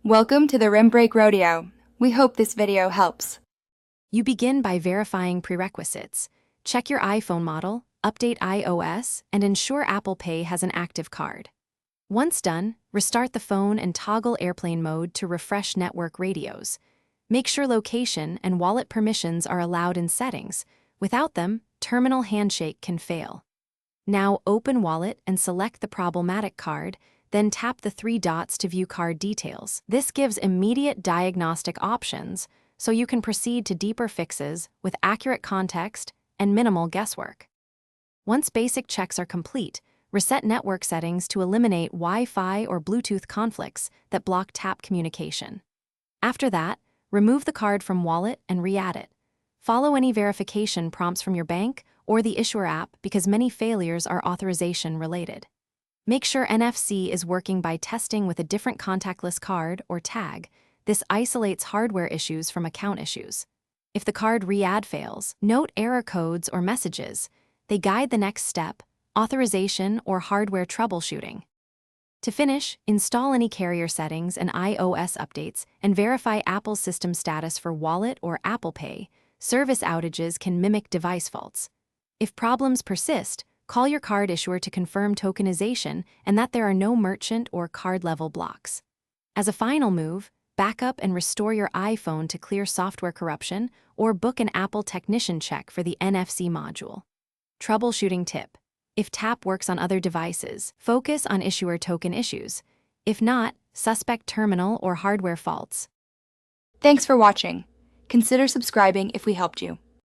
Welcome to the Rim Break Rodeo. We hope this video helps. You begin by verifying prerequisites. Check your iPhone model, update iOS, and ensure Apple Pay has an active card. Once done, restart the phone and toggle airplane mode to refresh network radios. Make sure location and wallet permissions are allowed in settings. Without them, terminal handshake can fail. Now open Wallet and select the problematic card, then tap the three dots to view card details. This gives immediate diagnostic options, so you can proceed to deeper fixes with accurate context and minimal guesswork. Once basic checks are complete, reset network settings to eliminate Wi-Fi or Bluetooth conflicts that block tap communication. After that, remove the card from Wallet and re-add it. Follow any verification prompts from your bank or the issuer app because many failures are authorization-related. Make sure NFC is working by testing with a different contactless card or tag. This isolates hardware issues from account issues. If the card re-add fails, note error codes or messages. They guide the next step, authorization or hardware troubleshooting. To finish, install any carrier settings and iOS updates and verify Apple's system status for Wallet or Apple Pay. Service outages can mimic device faults. If problems persist, call your card issuer to confirm tokenization and that there are no merchant or card-level blocks. As a final move, back up and restore your iPhone to clear software corruption or book an Apple technician check for the NFC module. Troubleshooting tip: if tap works on other devices, focus on issuer token issues. If not, suspect terminal or hardware faults. Thanks for watching. Consider subscribing if we helped you.